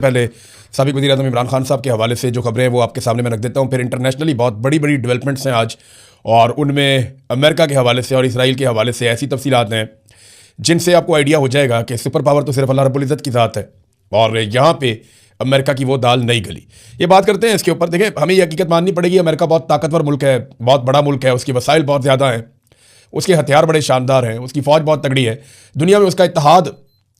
पहले साबिक वज़ीर-ए-आज़म इमरान खान साहब के हवाले से जो खबरें हैं वो आपके सामने मैं रख देता हूँ। फिर इंटरनेशनली बहुत बड़ी बड़ी डेवलपमेंट्स हैं आज, और उनमें अमेरिका के हवाले से और इसराइल के हवाले से ऐसी तफसीलात हैं जिनसे आपको आइडिया हो जाएगा कि सुपर पावर तो सिर्फ अल्लाह रब्बुल इज़्ज़त की ज़ात है और यहाँ पे अमेरिका की वो दाल नहीं गली। ये बात करते हैं इसके ऊपर। देखें, हमें ये हकीकत माननी पड़ेगी, अमेरिका बहुत ताकतवर मुल्क है, बहुत बड़ा मुल्क है, उसकी वसाइल बहुत ज़्यादा हैं, उसके हथियार बड़े शानदार हैं, उसकी फ़ौज बहुत तगड़ी है, दुनिया में उसका इत्तेहाद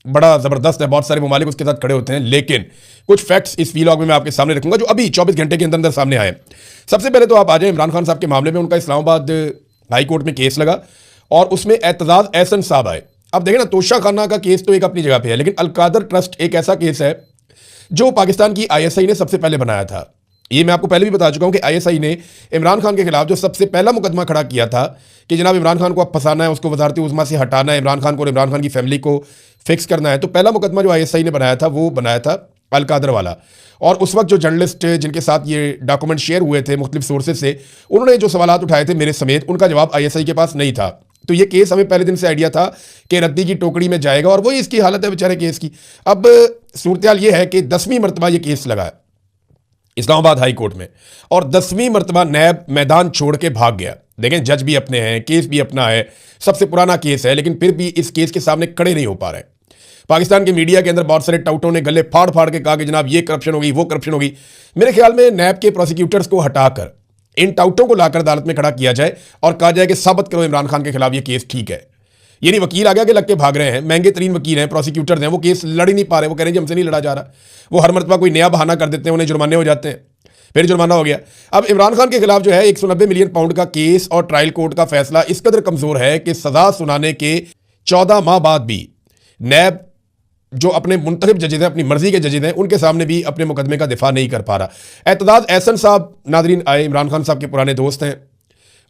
बड़ा ज़बरदस्त है, बहुत सारे ममालिक उसके साथ खड़े होते हैं। लेकिन कुछ फैक्ट्स इस वीलॉग में मैं आपके सामने रखूंगा जो अभी 24 घंटे के अंदर अंदर सामने आए। सबसे पहले तो आप आ जाए इमरान खान साहब के मामले में। उनका इस्लामाबाद हाई कोर्ट में केस लगा और उसमें एतजाज़ एहसन साहब आए। अब देखें ना, तोशा खाना का केस तो एक अपनी जगह पे है, लेकिन अलकादर ट्रस्ट एक ऐसा केस है जो पाकिस्तान की ISI ने सबसे पहले बनाया था। ये मैं आपको पहले भी बता चुका हूं कि ISI ने इमरान खान के खिलाफ जो सबसे पहला मुकदमा खड़ा किया था कि जनाब इमरान खान को अब फंसाना है, उसको वजारती उज़्मा से हटाना है, इमरान खान को और इमरान खान की फैमिली को फिक्स करना है, तो पहला मुकदमा जो ISI ने बनाया था वो बनाया था अलकादर वाला। और उस वक्त जो जर्नलिस्ट जिनके साथ ये डॉक्यूमेंट शेयर हुए थे मुख्तलिफ सोर्सेज से, उन्होंने जो सवालात उठाए थे मेरे समेत, उनका जवाब ISI के पास नहीं था। तो ये केस हमें पहले दिन से आइडिया था कि रद्दी की टोकरी में जाएगा, और वही इसकी हालत है बेचारे केस की। अब सूरत ये है कि 10वीं मरतबा ये केस लगा है इस्लामाबाद हाई कोर्ट में, और 10वीं मरतबा नैब मैदान छोड़ के भाग गया। देखें, जज भी अपने हैं, केस भी अपना है, सबसे पुराना केस है, लेकिन फिर भी इस केस के सामने खड़े नहीं हो पा रहे। पाकिस्तान के मीडिया के अंदर बहुत सारे टाउटों ने गले फाड़ फाड़ के कहा कि जनाब ये करप्शन होगी, वो करप्शन होगी। मेरे ख्याल में नैब के प्रोसिक्यूटर्स को हटाकर इन टाउटों को लाकर अदालत में खड़ा किया जाए और कहा जाए कि साबित करो इमरान खान के खिलाफ ये केस ठीक है। ये नहीं वकील आ गया कि लग के भाग रहे हैं, महंगे तरीन वकील हैं, प्रोसिक्यूटर्स हैं, वो केस लड़ ही नहीं पा रहे, वो कह रहे हैं हमसे नहीं लड़ा जा रहा। वो हर मरतबा कोई नया बहाना कर देते हैं, उन्हें जुर्माने हो जाते हैं, फिर जुर्माना हो गया। अब इमरान खान के खिलाफ जो है 190 मिलियन पाउंड का केस और ट्रायल कोर्ट का फैसला इस कदर कमजोर है कि सजा सुनाने के 14 माह बाद भी नैब जो अपने मुंतखब जजेज हैं, अपनी मर्जी के जजेज हैं, उनके सामने भी अपने मुकदमे का दिफा नहीं कर पा रहा। एतजाज़ एहसन साहब नाजरीन आए, इमरान खान साहब के पुराने दोस्त हैं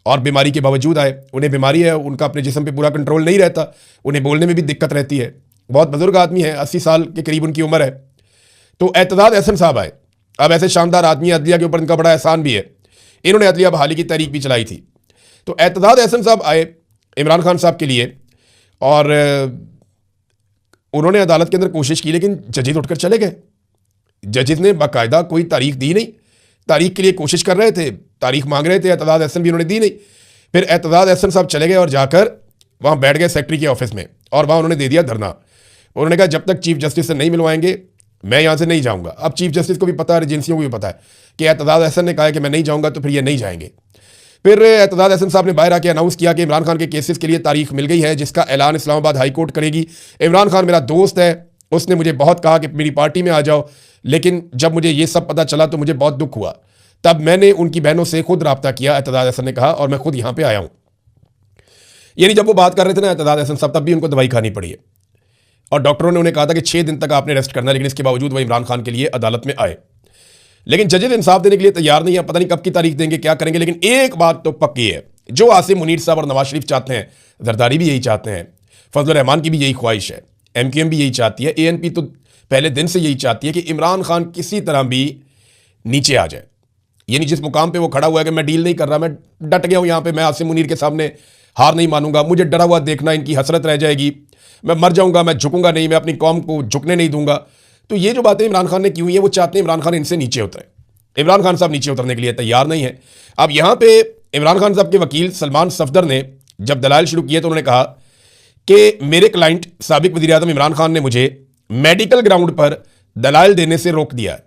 और बीमारी के बावजूद आए। उन्हें बीमारी है, उनका अपने जिस्म पे पूरा कंट्रोल नहीं रहता, उन्हें बोलने में भी दिक्कत रहती है, बहुत बुजुर्ग आदमी है, 80 साल के करीब उनकी उम्र है। तो एतजाज़ एहसन साहब आए। अब ऐसे शानदार आदमी, अदलिया के ऊपर इनका बड़ा एहसान भी है, इन्होंने अदलिया बहाली की तहरीक भी चलाई थी। तो एतजाज़ एहसन साहब आए इमरान खान साहब के लिए और उन्होंने अदालत के अंदर कोशिश की, लेकिन जजेज उठकर चले गए। जजेज ने बाकायदा कोई तारीख दी नहीं, तारीख के लिए कोशिश कर रहे थे, तारीख मांग रहे थे, एतजाज़ एहसन भी उन्होंने दी नहीं। फिर एतजाज़ एहसन साहब चले गए और जाकर वहाँ बैठ गए सेक्रेटरी के ऑफिस में, और वहाँ उन्होंने दे दिया धरना। उन्होंने कहा जब तक चीफ जस्टिस से नहीं मिलवाएंगे मैं यहाँ से नहीं जाऊँगा। अब चीफ जस्टिस को भी पता है, एजेंसियों को भी पता है कि एतजाज़ एहसन ने कहा है कि मैं नहीं जाऊँगा, तो फिर ये नहीं जाएंगे। फिर एतजाज़ एहसन साहब ने बाहर आके अनाउंस किया कि इमरान खान के केसेस के लिए तारीख मिल गई है, जिसका ऐलान इस्लामाबाद हाई कोर्ट करेगी। इमरान खान मेरा दोस्त है, उसने मुझे बहुत कहा कि मेरी पार्टी में आ जाओ, लेकिन जब मुझे ये सब पता चला तो मुझे बहुत दुख हुआ। तब मैंने उनकी बहनों से खुद रब्ता किया, एतजाज़ एहसन ने कहा, और मैं खुद यहाँ पे आया हूँ। यानी जब वो बात कर रहे थे ना एतजाज़ एहसन साहब, तब भी उनको दवाई खानी पड़ी है, और डॉक्टरों ने उन्हें कहा था कि 6 दिन तक आपने रेस्ट करना है, लेकिन इसके बावजूद वो इमरान खान के लिए अदालत में आए। लेकिन जजेज इंसाफ देने के लिए तैयार नहीं है, पता नहीं कब की तारीख देंगे, क्या करेंगे। लेकिन एक बात तो पक्की है, जो आसिम मुनीर साहब और नवाज शरीफ चाहते हैं, जरदारी भी यही चाहते हैं, फजल रहमान की भी यही ख्वाहिश है, MQM भी यही चाहती है, ANP तो पहले दिन से यही चाहती है कि इमरान खान किसी तरह भी नीचे आ जाए। यानी जिस मुकाम पे वो खड़ा हुआ है कि मैं डील नहीं कर रहा, मैं डट गया हूँ यहाँ पे, मैं आसिम मुनीर के सामने हार नहीं मानूंगा, मुझे डरा हुआ देखना इनकी हसरत रह जाएगी, मैं मर जाऊंगा, मैं झुकूंगा नहीं, मैं अपनी कौम को झुकने नहीं दूंगा। तो ये जो बातें इमरान खान ने की हुई है, वो चाहते हैं इमरान खान इनसे नीचे उतरे। इमरान खान साहब नीचे उतरने के लिए तैयार नहीं है। अब यहाँ पे इमरान खान साहब के वकील सलमान सफदर ने जब दलाइल शुरू किए तो उन्होंने कहा कि मेरे क्लाइंट साबिक वज़ीर-ए-आज़म इमरान खान ने मुझे मेडिकल ग्राउंड पर दलाइल देने से रोक दिया है,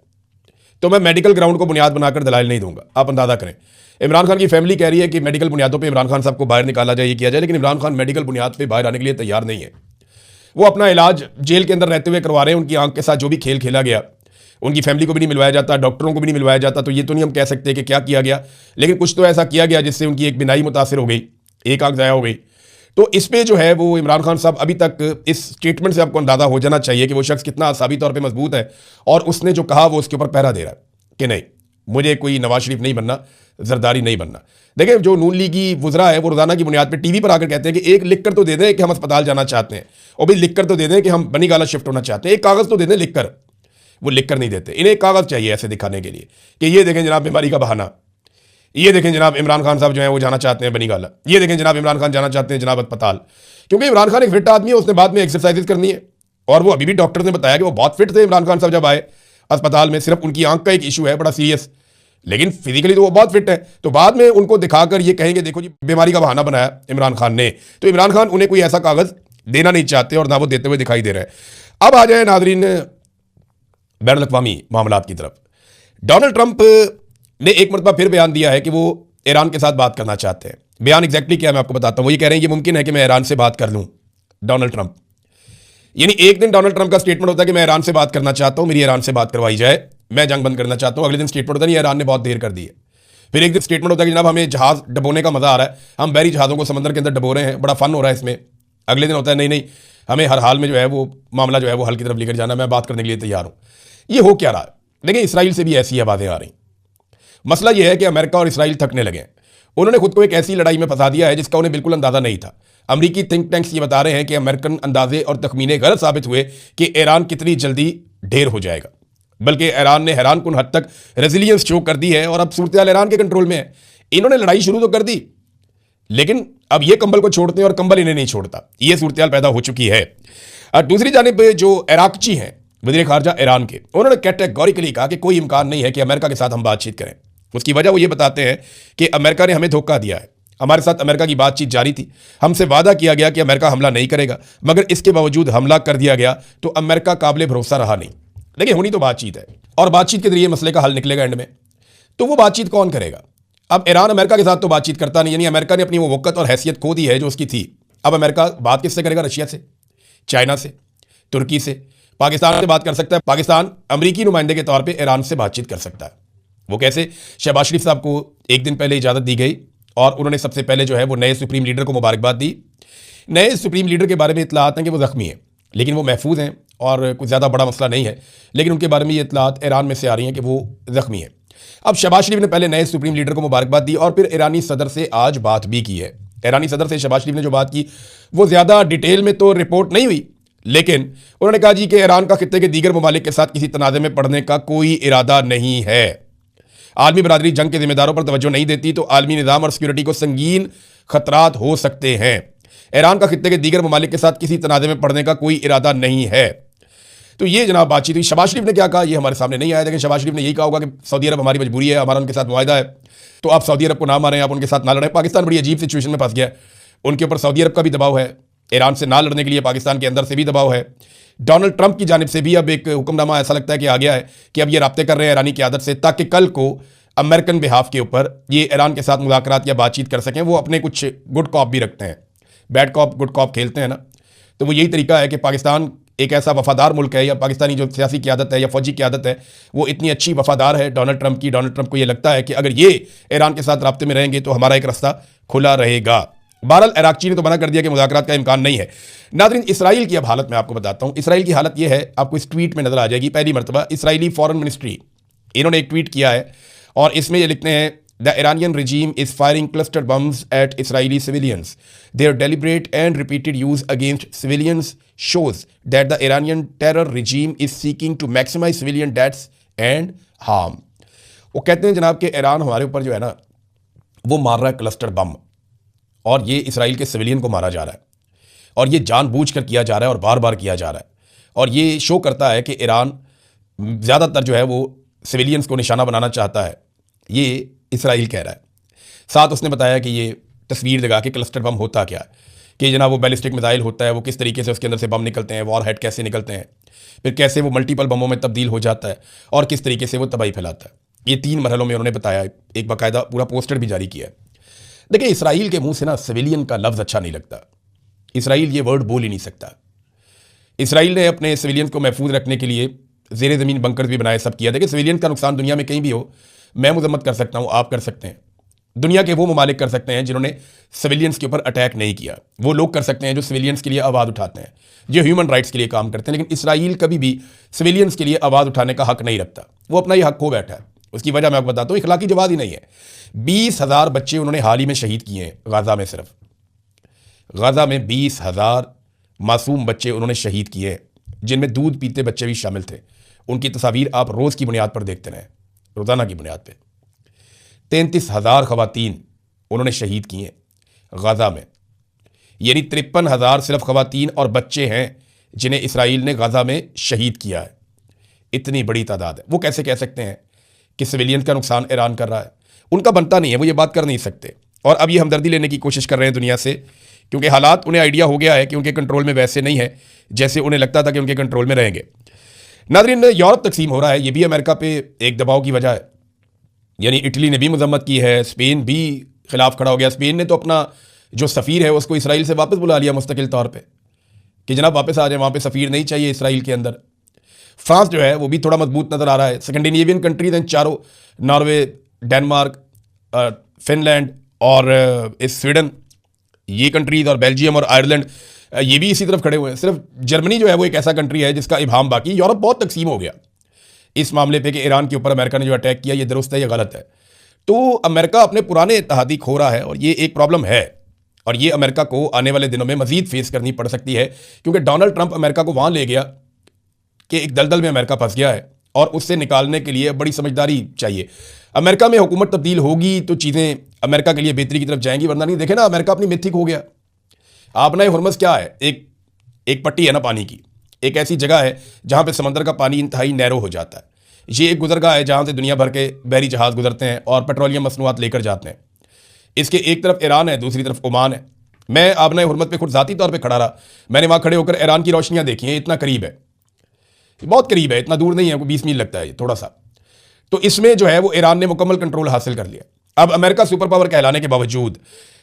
तो मैं मेडिकल ग्राउंड को बुनियाद बनाकर दलाइल नहीं दूंगा। आप अंदाजा करें, इमरान खान की फैमिली कह रही है कि मेडिकल बुनियादों पर इमरान खान साहब को बाहर निकाला जाए, ये किया जाए, लेकिन इमरान खान मेडिकल बुनियाद पर बाहर आने के लिए तैयार नहीं है। वो अपना इलाज जेल के अंदर रहते हुए करवा रहे हैं। उनकी आंख के साथ जो भी खेल खेला गया, उनकी फैमिली को भी नहीं मिलवाया जाता, डॉक्टरों को भी नहीं मिलवाया जाता, तो ये तो नहीं हम कह सकते कि क्या किया गया, लेकिन कुछ तो ऐसा किया गया जिससे उनकी एक बिनाई मुतासिर हो गई, एक आंख ज़ाया हो गई। तो इस पे जो है वो इमरान खान साहब अभी तक, इस स्टेटमेंट से आपको अंदाज़ा हो जाना चाहिए कि वो शख्स कितना असाबी तौर पर मजबूत है, और उसने जो कहा वो उसके ऊपर पहरा दे रहा है कि नहीं, मुझे कोई नवाज शरीफ नहीं बनना, जरदारी नहीं बनना। देखिए, जो नून लीगी वुज़रा है वो रोज़ाना की बुनियाद पर TV पर आकर कहते हैं कि एक लिख कर तो दे दें कि हम अस्पताल जाना चाहते हैं, और भी लिख कर तो दे दें कि हम बनी गाला शिफ्ट होना चाहते हैं, एक कागज़ तो दे दें लिख कर। वो लिख कर नहीं देते, इन्हें एक कागज़ चाहिए ऐसे दिखाने के लिए कि ये देखें जनाब बीमारी का बहाना, ये देखें जनाब इमरान खान साहब जो है वो जाना चाहते हैं बनी गाला, ये देखें जनाब इमरान खान जाना चाहते हैं जनाब अस्पताल। क्योंकि इमरान खान एक फिट आदमी है, उसने बाद में एक्सरसाइजेज करनी है, और वो अभी भी डॉक्टर ने बताया कि वो बहुत फिट थे इमरान खान साहब जब आए, अस्पताल में, सिर्फ उनकी आंख का एक इशू है बड़ा सीरियस, लेकिन फिजिकली तो वो बहुत फिट है। तो बाद में उनको दिखाकर ये कहेंगे देखो जी बीमारी का बहाना बनाया इमरान खान ने, तो इमरान खान उन्हें कोई ऐसा कागज देना नहीं चाहते और ना वो देते हुए दिखाई दे रहे हैं। अब आ जाए नाजरीन बैन अल-अक़वामी मामलात की तरफ। डोनाल्ड ट्रंप ने एक मरतबा फिर बयान दिया है कि वो ईरान के साथ बात करना चाहते हैं। बयान एग्जैक्टली क्या है मैं आपको बताता हूं। वो ये कह रहे हैं ये मुमकिन है कि मैं ईरान से बात कर लूं। डोनाल्ड ट्रंप, यानी एक दिन डोनाल्ड ट्रंप का स्टेटमेंट होता है कि मैं ईरान से बात करना चाहता हूं, मेरी ईरान से बात करवाई जाए, मैं जंग बंद करना चाहता हूं। अगले दिन स्टेटमेंट होता है नहीं, ईरान ने बहुत देर कर दी है। फिर एक दिन स्टेटमेंट होता है कि जनाब हमें जहाज डबोने का मजा आ रहा है, हम बहरी जहाज़ों को समंदर के अंदर डबो रहे हैं, बड़ा फन हो रहा है इसमें। अगले दिन होता है नहीं नहीं, हमें हर हाल में जो है वो मामला जो है वो हल की तरफ लेकर जाना, मैं बात करने के लिए तैयार हूं। ये हो क्या रहा है? देखिए इसराइल से भी ऐसी आवाज़ें आ रही। मसला यह है कि अमेरिका और इसराइल थकने लगे। उन्होंने खुद को एक ऐसी लड़ाई में फंसा दिया है जिसका उन्हें बिल्कुल अंदाजा नहीं था। अमरीकी थिंक टैंक्स ये बता रहे हैं कि अमेरिकन अंदाजे और तखमीने गलत साबित हुए कि ईरान कितनी जल्दी ढेर हो जाएगा, बल्कि ईरान ने हैरानकुन हद तक रेजिलियंस शो कर दी है और अब सूरत हाल ईरान के कंट्रोल में है। इन्होंने लड़ाई शुरू तो कर दी, लेकिन अब ये कंबल को छोड़ते हैं और कंबल इन्हें नहीं छोड़ता। ये सूरत हाल पैदा हो चुकी है। दूसरी जानिब जो इराकची हैं वज़ीर ख़ारजा ईरान के, उन्होंने कैटेगोरिकली कहा कि कोई इम्कान नहीं है कि अमेरिका के साथ हम बातचीत करें। उसकी वजह वो ये बताते हैं कि अमेरिका ने हमें धोखा दिया है। हमारे साथ अमेरिका की बातचीत जारी थी, हमसे वादा किया गया कि अमेरिका हमला नहीं करेगा, मगर इसके बावजूद हमला कर दिया गया, तो अमेरिका काबिल भरोसा रहा नहीं। देखिए होनी तो बातचीत है और बातचीत के जरिए मसले का हल निकलेगा एंड में। तो वो बातचीत कौन करेगा? अब ईरान अमेरिका के साथ तो बातचीत करता नहीं, यानी अमेरिका ने अपनी वो वक़्त और हैसियत खो दी है जो उसकी थी। अब अमेरिका बात किससे करेगा? रशिया से, चाइना से, तुर्की से, पाकिस्तान से बात कर सकता है। पाकिस्तान अमरीकी नुमाइंदे के तौर पर ईरान से बातचीत कर सकता है। वो कैसे? शहबाज शरीफ साहब को एक दिन पहले इजाज़त दी गई और उन्होंने सबसे पहले जो है वो नए सुप्रीम लीडर को मुबारकबाद दी। नए सुप्रीम लीडर के बारे में इतलात हैं कि वो ज़ख्मी हैं, लेकिन वो महफूज हैं और कुछ ज़्यादा बड़ा मसला नहीं है, लेकिन उनके बारे में ये इतलात ईरान में से आ रही हैं कि वो ज़ख्मी हैं। अब शहबाज शरीफ ने पहले नए सुप्रीम लीडर को मुबारकबाद दी और फिर ईरानी सदर से आज बात भी की है। ईरानी सदर से शहबाज शरीफ ने जो बात की वो ज़्यादा डिटेल में तो रिपोर्ट नहीं हुई, लेकिन उन्होंने कहा जी कि ईरान का खित्ते के दीगर ममालिक के साथ किसी तनाज़े में पड़ने का कोई इरादा नहीं है। आलमी बरादरी जंग के जिम्मेदारों पर तवज्जो नहीं देती तो आलमी निज़ाम और सिक्योरिटी को संगीन खतरात हो सकते हैं। ईरान का खित्ते के दीगर ममालिक के साथ किसी तनाज़े में पड़ने का कोई इरादा नहीं है। तो ये जनाब बातचीत हुई। शहबाज शरीफ ने क्या कहा ये हमारे सामने नहीं आया, लेकिन शहबाज शरीफ ने यही कहा होगा कि सऊदी अरब हमारी मजबूरी है, हमारा उनके साथ मुआहदा है, तो आप सऊदी अरब को ना मारें, आप उनके साथ ना लड़ें। पाकिस्तान बड़ी अजीब सिचुएशन में फंस गया, उनके ऊपर सऊदी अरब का भी दबाव है, ईरान से ना लड़ने के लिए पाकिस्तान के अंदर से भी दबाव है। डोनाल्ड ट्रंप की जानिब से भी अब एक हुक्मनामा ऐसा लगता है कि आ गया है कि अब ये राब्ते कर रहे हैं ईरानी क़यादत से, ताकि कल को अमेरिकन बिहाफ के ऊपर ये ईरान के साथ मुज़ाकरात या बातचीत कर सकें। वो अपने कुछ गुड कॉप भी रखते हैं, बैड कॉप गुड कॉप खेलते हैं ना, तो वो यही तरीका है कि पाकिस्तान एक ऐसा वफादार मुल्क है, या पाकिस्तानी जो सियासी क़यादत है या फौजी क़यादत है वो इतनी अच्छी वफादार है डोनाल्ड ट्रंप की। डोनाल्ड ट्रंप को ये लगता है कि अगर ये ईरान के साथ राब्ते में रहेंगे तो हमारा एक रास्ता खुला रहेगा। बहरहाल इराकची ने तो मना कर दिया कि मुज़ाकरात का इम्कान नहीं है। नाज़रीन इसराइल की अब हालत मैं आपको बताता हूँ। इसराइल की हालत ये है, आपको इस ट्वीट में नज़र आ जाएगी। पहली मरतबा इसराइली फॉरेन मिनिस्ट्री इन्होंने एक ट्वीट किया है और इसमें ये लिखते हैं the Iranian regime is firing cluster bombs at Israeli civilians. Their deliberate and repeated use against civilians shows that the Iranian terror regime is seeking to maximize civilian deaths and harm. वो कहते हैं जनाब कि Iran हमारे ऊपर जो है ना वो मार रहा है क्लस्टर बम, और ये इसराइल के सिविलियन को मारा जा रहा है, और ये जानबूझकर किया जा रहा है और बार बार किया जा रहा है। और ये शो करता है कि ईरान ज़्यादातर जो है वो सिविलियंस को निशाना बनाना चाहता है, ये इसराइल कह रहा है। साथ उसने बताया कि ये तस्वीर लगा के क्लस्टर बम होता क्या है, कि जनाब वो बैलिस्टिक मिसाइल होता है, वो किस तरीके से उसके अंदर से बम निकलते हैं, वॉर हेड कैसे निकलते हैं, फिर कैसे वो मल्टीपल बमों में तब्दील हो जाता है और किस तरीके से वो तबाही फैलाता है। ये 3 मरहलों में उन्होंने बताया, एक बाकायदा पूरा पोस्टर भी जारी किया है। देखिए इसराइल के मुंह से ना सिविलियन का लफ्ज़ अच्छा नहीं लगता, इसराइल ये वर्ड बोल ही नहीं सकता। इसराइल ने अपने सिविलियन को महफूज रखने के लिए ज़ेरे ज़मीन बंकर भी बनाए, सब किया। देखिए सिविलियन का नुकसान दुनिया में कहीं भी हो, मैं मजम्मत कर सकता हूँ, आप कर सकते हैं, दुनिया के वो ममालिक कर सकते हैं जिन्होंने सिविलियंस के ऊपर अटैक नहीं किया। वो लोग कर सकते हैं जो सिविलियंस के लिए आवाज़ उठाते हैं, जो ह्यूमन राइट्स के लिए काम करते हैं। लेकिन इसराइल कभी भी सिविलियंस के लिए आवाज़ उठाने का हक नहीं रखता, वो अपना ही हक खो बैठा है। उसकी वजह मैं आपको बताता हूँ, इखलाकी जवाब ही नहीं है। 20,000 बच्चे उन्होंने हाल ही में शहीद किए हैं गाज़ा में। सिर्फ गाज़ा में 20,000 मासूम बच्चे उन्होंने शहीद किए हैं, जिनमें दूध पीते बच्चे भी शामिल थे। उनकी तस्वीर आप रोज़ की बुनियाद पर देखते रहें, रोज़ाना की बुनियाद पर। 33,000 ख़वातीन उन्होंने शहीद किए गाज़ा में, यानी 53,000 सिर्फ ख़वातीन और बच्चे हैं जिन्हें इसराइल ने गाज़ा में शहीद किया है। इतनी बड़ी तादाद है। वो कैसे कह सकते हैं कि सिविलियन का नुकसान ईरान कर रहा है? उनका बनता नहीं है, वो ये बात कर नहीं सकते। और अब ये हमदर्दी लेने की कोशिश कर रहे हैं दुनिया से, क्योंकि हालात उन्हें आइडिया हो गया है कि उनके कंट्रोल में वैसे नहीं है जैसे उन्हें लगता था कि उनके कंट्रोल में रहेंगे। नाज़रीन, यूरोप तकसीम हो रहा है, ये भी अमेरिका पे एक दबाव की वजह है। यानी इटली ने भी मजम्मत की है, स्पेन भी खिलाफ खड़ा हो गया। स्पेन ने तो अपना जो सफ़ीर है उसको इसराइल से वापस बुला लिया मुस्तकिल तौर पे कि जनाब वापस आ जाए, वहाँ पे सफ़ीर नहीं चाहिए इसराइल के अंदर। फ्रांस जो है वो भी थोड़ा मजबूत नज़र आ रहा है। स्कैंडिनेवियन कंट्रीज हैं चारों, नॉर्वे, डेनमार्क, फिनलैंड और स्वीडन, ये कंट्रीज, और बेल्जियम और आयरलैंड, ये भी इसी तरफ खड़े हुए हैं। सिर्फ जर्मनी जो है वो एक ऐसा कंट्री है जिसका इबाम बाकी। यूरोप बहुत तकसीम हो गया इस मामले पे कि ईरान के ऊपर अमेरिका ने जो अटैक किया ये दुरुस्त है या गलत है। तो अमेरिका अपने पुराने इत्तेहादी खो रहा है और ये एक प्रॉब्लम है, और ये अमेरिका को आने वाले दिनों में मजीद फेस करनी पड़ सकती है, क्योंकि डोनाल्ड ट्रंप अमेरिका को वहाँ ले गया कि एक दलदल में अमेरिका फंस गया है और उससे निकालने के लिए बड़ी समझदारी चाहिए। अमेरिका में हुकूमत तब्दील होगी तो चीज़ें अमेरिका के लिए बेहतरी की तरफ जाएंगी, वरना नहीं। देखे ना, अमेरिका अपनी मिथिक हो गया। आबनाए हुर्मुज़ क्या है? एक पट्टी है ना पानी की, एक ऐसी जगह है जहाँ पे समंदर का पानी इंतहाई नैरो हो जाता है। ये एक गुजरगाह है जहाँ से दुनिया भर के बहरी जहाज़ गुजरते हैं और पेट्रोलियम मसनूआत लेकर जाते हैं। इसके एक तरफ ईरान है, दूसरी तरफ ओमान है। मैं आबनाए हुर्मुज़ पे खुद ज़ाती तौर पर खड़ा रहा। मैंने वहाँ खड़े होकर ईरान की रोशनियाँ देखी हैं। इतना करीब है, बहुत करीब है, इतना दूर नहीं है, 20 मील लगता है थोड़ा सा। तो इसमें जो है वो ईरान ने मुकम्मल कंट्रोल हासिल कर लिया। अब अमेरिका सुपर पावर कहलाने के बावजूद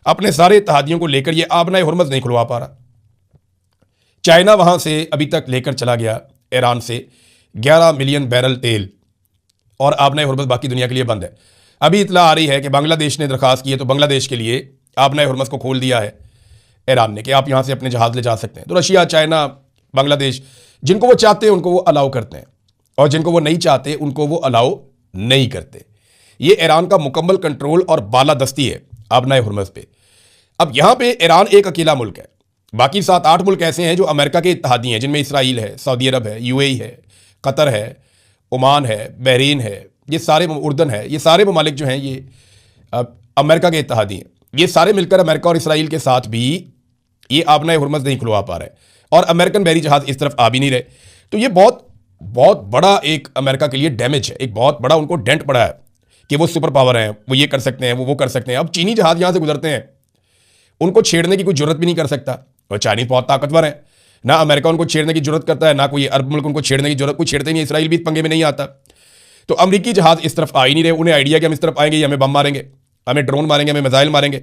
अपने सारे इत्तेहादियों को लेकर ये आबनाए हुर्मुज़ नहीं खुलवा पा रहा। चाइना वहाँ से अभी तक लेकर चला गया ईरान से 11 मिलियन बैरल तेल, और आबनाए हुर्मुज़ बाकी दुनिया के लिए बंद है। अभी इतला आ रही है कि बांग्लादेश ने दरख्वास्त की है, तो बांग्लादेश के लिए आबनाए हुर्मुज़ को खोल दिया है ईरान ने कि आप यहाँ से अपने जहाज़ ले जा सकते हैं। तो रशिया, चाइना, बांग्लादेश, जिनको वो चाहते हैं उनको वो अलाउ करते हैं, और जिनको वो नहीं चाहते उनको वो अलाउ नहीं करते। ये ईरान का मुकम्मल कंट्रोल और बालादस्ती है आबनाए हुर्मुज़ पे। अब यहाँ पे ईरान एक अकेला मुल्क है, बाकी 7-8 मुल्क ऐसे हैं जो अमेरिका के इत्तेहादी हैं, जिनमें इसराइल है, सऊदी अरब है, यूएई है, कतर है, ओमान है, बहरीन है, ये सारे, उर्दन है, ये सारे ममालिक जो हैं ये अमेरिका के इत्तेहादी हैं। ये सारे मिलकर अमेरिका और इसराइल के साथ भी ये आबनाए हुर्मुज़ नहीं खुलवा पा रहे, और अमेरिकन बहरी जहाज़ इस तरफ आ भी नहीं रहे। तो ये बहुत बहुत बड़ा एक अमेरिका के लिए डैमेज है, एक बहुत बड़ा उनको डेंट पड़ा है कि वो सुपर पावर हैं, वो ये कर सकते हैं, वो कर सकते हैं। अब चीनी जहाज़ यहाँ से गुजरते हैं, उनको छेड़ने की कोई जरूरत भी नहीं कर सकता, और चाइनीज बहुत ताकतवर है। ना अमेरिका उनको छेड़ने की जरूरत करता है, ना कोई अरब मुल्क उनको छेड़ने की जरूरत, कोई छेड़ते नहीं। इसराइल भी पंगे में नहीं आता। तो अमरीकी जहाज़ इस तरफ आ ही नहीं रहे। उन्हें आइडिया कि हम इस तरफ आएंगे, ये हमें बम मारेंगे, हमें ड्रोन मारेंगे, हमें मिसाइल मारेंगे।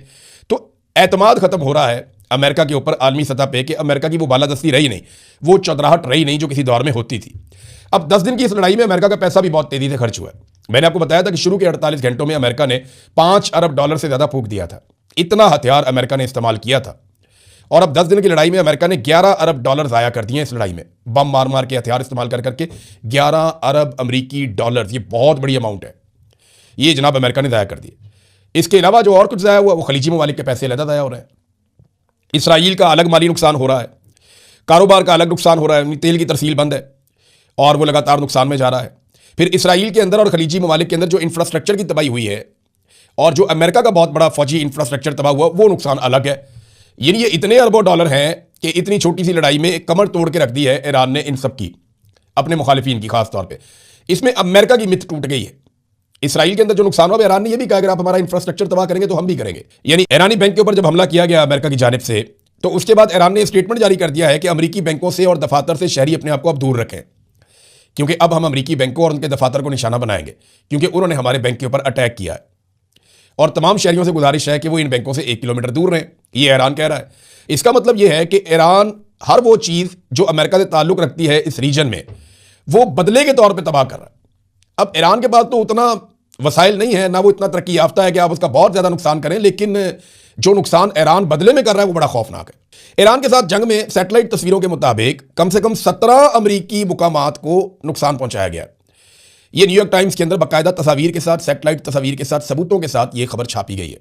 तो एतमाद खत्म हो रहा है अमेरिका के ऊपर आलमी सतह पे कि अमेरिका की वो बालादस्ती रही नहीं, वो चौधराहट रही नहीं जो किसी दौर में होती थी। अब 10 दिन की इस लड़ाई में अमेरिका का पैसा भी बहुत तेजी से खर्च हुआ है। मैंने आपको बताया था कि शुरू के 48 घंटों में अमेरिका ने $5 अरब से ज़्यादा फूंक दिया था। इतना हथियार अमेरिका ने इस्तेमाल किया था, और अब 10 दिन की लड़ाई में अमेरिका ने $11 अरब ज़ाया कर दिए इस लड़ाई में, बम मार मार के, हथियार इस्तेमाल कर करके। 11 अरब अमरीकी डॉलर, ये बहुत बड़ी अमाउंट है, ये जनाब अमेरिका ने ज़ाया कर दिए। इसके अलावा जो और कुछ ज़ाया हुआ वो खलीजी ममालिक के पैसे अलग ज़ाया हो रहे हैं। इसराइल का अलग माली नुकसान हो रहा है, कारोबार का अलग नुकसान हो रहा है। तेल की तरसील बंद है और वो लगातार नुकसान में जा रहा है। फिर इसराइल के अंदर और खलीजी ममालिक के अंदर जो इंफ्रास्ट्रक्चर की तबाही हुई है, और जो अमेरिका का बहुत बड़ा फौजी इंफ्रास्ट्रक्चर तबाह हुआ, वो नुकसान अलग है। यानी ये इतने अरबों डॉलर हैं कि इतनी छोटी सी लड़ाई में कमर तोड़ के रख दी है ईरान ने इन सब की, अपने मुखालिफिन की खास तौर पे। इसमें अमेरिका की मिथ टूट गई है। इसराइल के अंदर जो नुकसान हुआ, ईरान ने यह भी कहा अगर आप हमारा इंफ्रास्ट्रक्चर तबाह करेंगे तो हम भी करेंगे। यानी ईरानी बैंक के ऊपर जब हमला किया गया अमेरिका की जानिब से, तो उसके बाद ईरान ने स्टेटमेंट जारी कर दिया है कि अमरीकी बैंकों से और दफातर से शहरी अपने आप को अब दूर रखें, क्योंकि अब हम अमरीकी बैंकों और उनके दफातर को निशाना बनाएंगे, क्योंकि उन्होंने हमारे बैंक के ऊपर अटैक किया है। और तमाम शहरियों से गुजारिश है कि वो इन बैंकों से 1 किलोमीटर दूर रहें। ये ईरान कह रहा है। इसका मतलब यह है कि ईरान हर वो चीज़ जो अमेरिका से ताल्लुक़ रखती है इस रीजन में, वो बदले के तौर पर तबाह कर रहा है। अब ईरान के पास तो उतना वसाइल नहीं है, ना वो इतना तरक्की याफ्ता है कि आप उसका बहुत ज़्यादा नुकसान करें, लेकिन जो नुकसान ईरान बदले में कर रहा है वो बड़ा खौफनाक है। ईरान के साथ जंग में सैटेलाइट तस्वीरों के मुताबिक कम से कम 17 अमरीकी मुकामात को नुकसान पहुंचाया गया। ये न्यूयॉर्क टाइम्स के अंदर बाकायदा तस्वीर के साथ, सैटेलाइट तस्वीर के साथ, सबूतों के साथ ये खबर छापी गई है।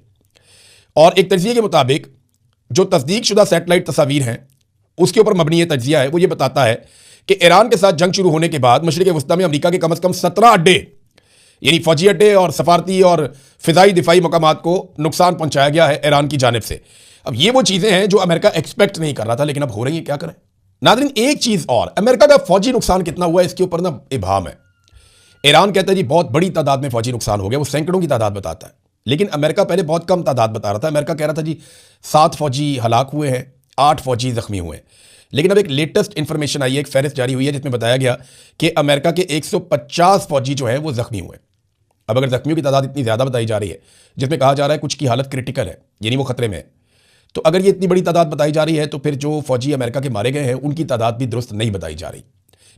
और एक तज्जिए के मुताबिक जो तस्दीक शुदा सैटेलाइट तस्वीर हैं उसके ऊपर मबनी तज्जिया है, वो ये बताता है कि ईरान के साथ जंग शुरू होने के बाद मशरिक़ वस्ता में अमरीका के कम से कम 17 अड्डे, यानी फौजी अड्डे और सफारती और फ़िज़ाई दिफाई मकामात को नुकसान पहुंचाया गया है ईरान की जानिब से। अब ये वो चीज़ें हैं जो अमेरिका एक्सपेक्ट नहीं कर रहा था, लेकिन अब हो रही हैं। क्या करें? नाज़रीन, एक चीज और, अमेरिका का फौजी नुकसान कितना हुआ है इसके ऊपर ना इबाम है। ईरान कहता है जी बहुत बड़ी तादाद में फौजी नुकसान हो गया, वो सैकड़ों की तादाद बताता है, लेकिन अमेरिका पहले बहुत कम तादाद बता रहा था। अमेरिका कह रहा था जी 7 फौजी हलाक हुए हैं, 8 फौजी जख्मी हुए हैं। लेकिन अब एक लेटेस्ट इंफॉर्मेशन आई है, एक फहरिस्त जारी हुई है जिसमें बताया गया कि अमेरिका के 150 फौजी जो हैं वो जख्मी हुए। अब अगर जख्मियों की तादाद इतनी ज़्यादा बताई जा रही है, जिसमें कहा जा रहा है कुछ की हालत क्रिटिकल है, यानी वो खतरे में है, तो अगर ये इतनी बड़ी तादाद बताई जा रही है तो फिर जो फौजी अमेरिका के मारे गए हैं उनकी तादाद भी दुरुस्त नहीं बताई जा रही।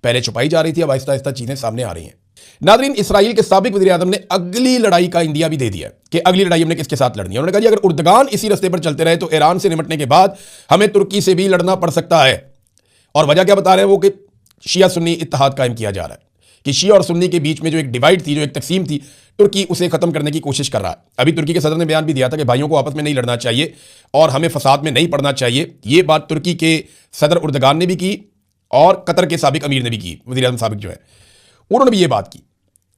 पहले छुपाई जा रही थी, अब आहिस्ता आहिस्ता चीज़ें सामने आ रही हैं। नाज़रीन, इसराइल के साबिक वज़ीर आज़म ने अगली लड़ाई का इंदिया भी दे दिया कि अगली लड़ाई हमने किसके साथ लड़नी है। उन्होंने कहा अगर उर्दगान इसी रास्ते पर चलते रहे तो ईरान से निपटने के बाद हमें तुर्की से भी लड़ना पड़ सकता है। और वजह क्या बता रहे हैं वो, कि शिया सुन्नी इत्तेहाद कायम किया जा रहा है, कि शिया और सुन्नी के बीच में जो एक डिवाइड थी, जो एक तकसीम थी, तुर्की उसे खत्म करने की कोशिश कर रहा है। अभी तुर्की के सदर ने बयान भी दिया था कि भाइयों को आपस में नहीं लड़ना चाहिए और हमें फसाद में नहीं पड़ना चाहिए। ये बात तुर्की के सदर उर्दगान ने भी की और कतर के साबिक अमीर ने भी की, वज़ीर आज़म साबिक जो है उन्होंने भी ये बात की।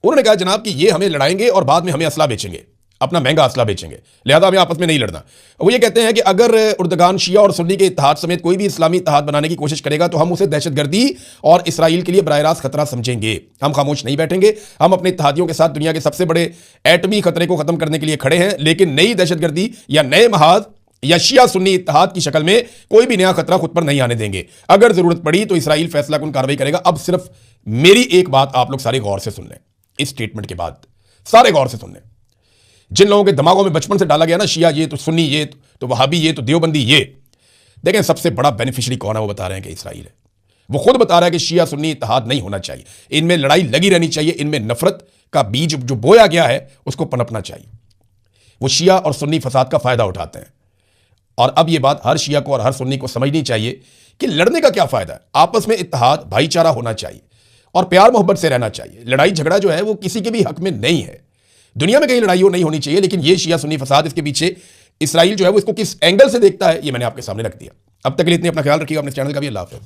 उन्होंने कहा जनाब कि ये हमें लड़ाएंगे और बाद में हमें असला बेचेंगे, अपना महंगा असला बेचेंगे, लिहाजा हमें आपस में नहीं लड़ना। वो ये कहते हैं कि अगर उर्दगान शिया और सुन्नी के इत्तेहाद समेत कोई भी इस्लामी इत्तेहाद बनाने की कोशिश करेगा तो हम उसे दहशतगर्दी और इसराइल के लिए बराह रास्त खतरा समझेंगे। हम खामोश नहीं बैठेंगे, हम अपने इत्तेहादियों के साथ दुनिया के सबसे बड़े एटमी खतरे को खत्म करने के लिए खड़े हैं, लेकिन नई दहशतगर्दी या नए महाज या शिया सुन्नी इत्तेहाद की शक्ल में कोई भी नया खतरा खुद पर नहीं आने देंगे। अगर जरूरत पड़ी तो इसराइल फैसला कुन कार्रवाई करेगा। अब सिर्फ मेरी एक बात आप लोग सारे गौर से सुन लें, इस स्टेटमेंट के बाद सारे गौर से सुन लें। जिन लोगों के दिमागों में बचपन से डाला गया ना, शिया ये तो सुन्नी ये तो वहाबी ये तो देवबंदी ये, देखें सबसे बड़ा बेनिफिशियरी कौन है, वो बता रहे हैं कि इसराइल है। वो खुद बता रहा है कि शिया सुन्नी इत्तेहाद नहीं होना चाहिए, इनमें लड़ाई लगी रहनी चाहिए, इनमें नफरत का बीज जो बोया गया है उसको पनपना चाहिए। वो शिया और सुन्नी फसाद का फायदा उठाते हैं और अब ये बात हर शिया को और हर सुन्नी को समझनी चाहिए कि लड़ने का क्या फायदा है। आपस में इत्तेहाद भाईचारा होना चाहिए और प्यार मोहब्बत से रहना चाहिए। लड़ाई झगड़ा जो है वो किसी के भी हक में नहीं है, दुनिया में कहीं लड़ाई नहीं होनी चाहिए। लेकिन ये शिया सुन्नी फसाद, इसके पीछे इसराइल जो है वो इसको किस एंगल से देखता है, ये मैंने आपके सामने रख दिया। अब तक के लिए इतने, अपना ख्याल रखिएगा, अपने चैनल का भी। अल्लाह हाफ़िज़।